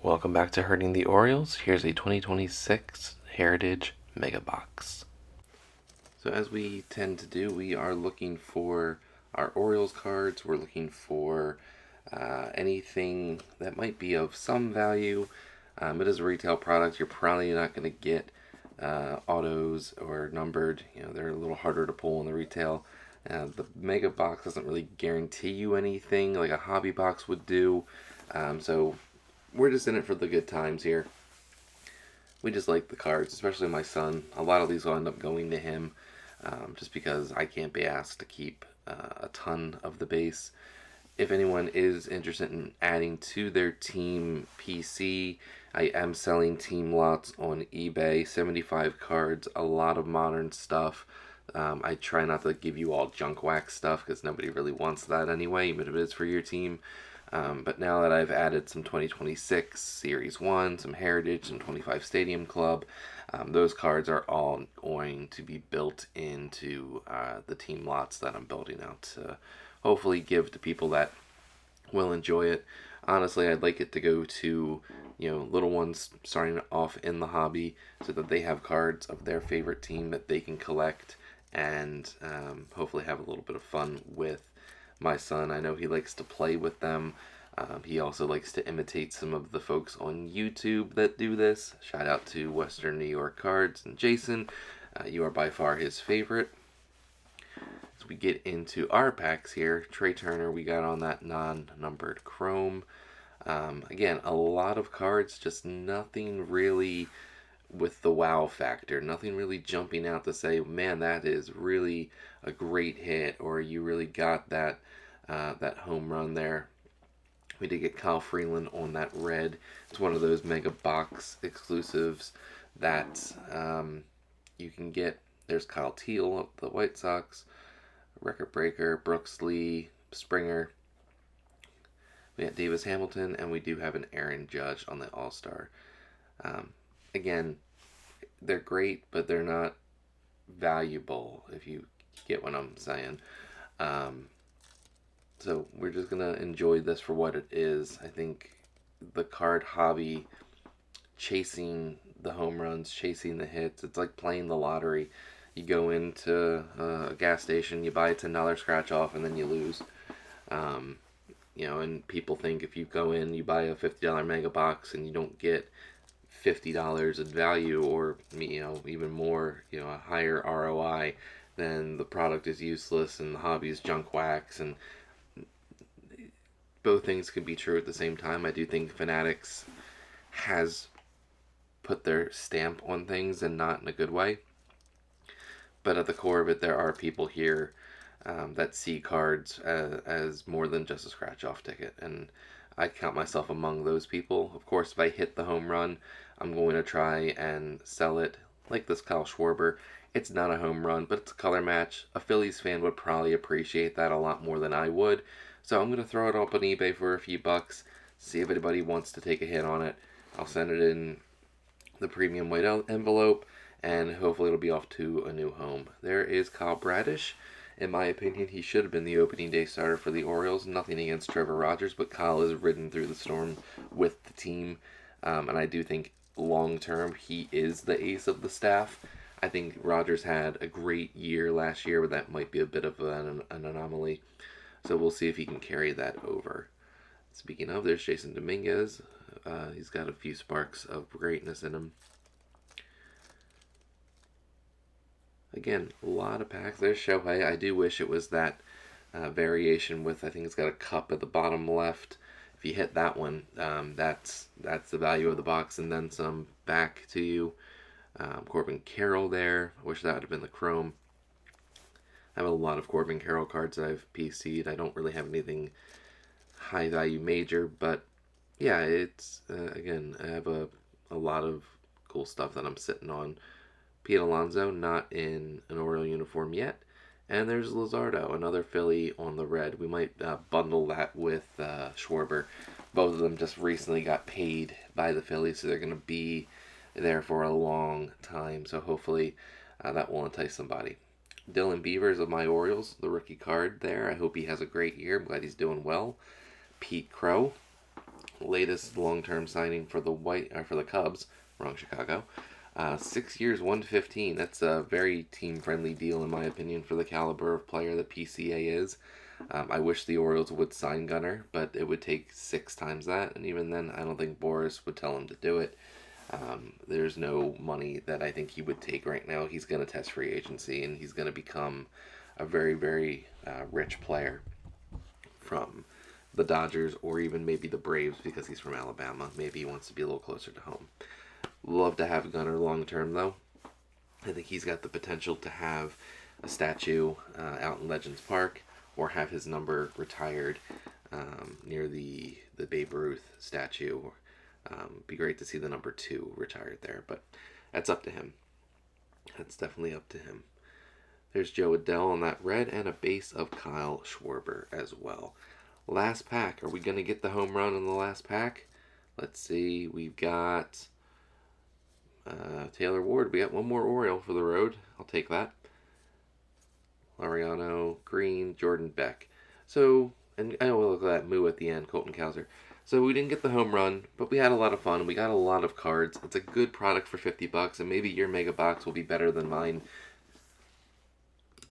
Welcome back to Herding the Orioles. Here's a 2026 Heritage Mega Box. So as we tend to do, we are looking for our Orioles cards. We're looking for anything that might be of some value. It is a retail product. You're probably not going to get autos or numbered. They're a little harder to pull in the retail. The Mega Box doesn't really guarantee you anything like a hobby box would do. So we're just in it for the good times here. We just like the cards, especially my son. A lot of these will end up going to him just because I can't be asked to keep a ton of the base. If anyone is interested in adding to their team PC, I am selling team lots on eBay. 75 cards, a lot of modern stuff. I try not to give you all junk wax stuff because nobody really wants that anyway, even if it is for your team. But now that I've added some 2026 Series 1, some Heritage, some 25 Stadium Club, those cards are all going to be built into the team lots that I'm building out to hopefully give to people that will enjoy it. Honestly, I'd like it to go to little ones starting off in the hobby so that they have cards of their favorite team that they can collect and hopefully have a little bit of fun with my son. I know he likes to play with them. He also likes to imitate some of the folks on YouTube that do this. Shout out to Western New York Cards and Jason. You are by far his favorite. As we get into our packs here, Trey Turner we got on that non-numbered chrome. Again, a lot of cards, just nothing really with the wow factor. Nothing really jumping out to say, man, that is really a great hit, or you really got that home run there. We did get Kyle Freeland on that red. It's one of those mega box exclusives that you can get. There's Kyle Teal of the White Sox, record breaker, Brooks Lee, Springer. We got Davis Hamilton, and we do have an Aaron Judge on the All-Star. Again, they're great, but they're not valuable, if you get what I'm saying. So we're just going to enjoy this for what it is. I think the card hobby, chasing the home runs, chasing the hits, it's like playing the lottery. You go into a gas station, you buy a $10 scratch off, and then you lose. And people think if you go in, you buy a $50 mega box and you don't get $50 in value or even more, a higher ROI, then the product is useless and the hobby is junk wax. And both things can be true at the same time. I do think Fanatics has put their stamp on things and not in a good way. But at the core of it, there are people here that see cards as more than just a scratch-off ticket. And I count myself among those people. Of course, if I hit the home run, I'm going to try and sell it. Like this Kyle Schwarber. It's not a home run, but it's a color match. A Phillies fan would probably appreciate that a lot more than I would. So I'm going to throw it up on eBay for a few bucks, see if anybody wants to take a hit on it. I'll send it in the premium white envelope, and hopefully it'll be off to a new home. There is Kyle Bradish. In my opinion, he should have been the opening day starter for the Orioles. Nothing against Trevor Rogers, but Kyle has ridden through the storm with the team. And I do think long term, he is the ace of the staff. I think Rogers had a great year last year, but that might be a bit of an anomaly. So we'll see if he can carry that over. Speaking of, there's Jason Dominguez. He's got a few sparks of greatness in him. Again, a lot of packs. There's Shohei. I do wish it was that variation with, I think it's got a cup at the bottom left. If you hit that one, that's the value of the box, and then some back to you. Corbin Carroll there. I wish that would have been the chrome. I have a lot of Corbin Carroll cards that I've PC'd. I don't really have anything high value major, but yeah, it's again, I have a lot of cool stuff that I'm sitting on. Pete Alonso, not in an Oriole uniform yet. And there's Luzardo, another Philly on the red. We might bundle that with Schwarber. Both of them just recently got paid by the Phillies, so they're going to be there for a long time. So hopefully that will entice somebody. Dylan Beavers of my Orioles, the rookie card there. I hope he has a great year. I'm glad he's doing well. Pete Crow, Latest long-term signing for the Cubs, wrong Chicago. 6 years, 115. That's a very team-friendly deal in my opinion for the caliber of player that PCA is. I wish the Orioles would sign Gunnar, but it would take 6 times that, and even then, I don't think Boris would tell him to do it. There's no money that I think he would take right now. He's going to test free agency, and he's going to become a very, very rich player from the Dodgers or even maybe the Braves because he's from Alabama. Maybe he wants to be a little closer to home. Love to have Gunnar long term, though. I think he's got the potential to have a statue out in Legends Park or have his number retired near the Babe Ruth statue. Be great to see the number 2 retired there, but that's up to him. That's definitely up to him. There's Jo Adell on that red and a base of Kyle Schwarber as well. Last pack. Are we going to get the home run in the last pack? Let's see. We've got Taylor Ward. We got one more Oriole for the road. I'll take that. Laureano, Green, Jordan Beck. So, and I will look at that moo at the end, Colton Cowser. So we didn't get the home run, but we had a lot of fun. We got a lot of cards. It's a good product for $50, and maybe your mega box will be better than mine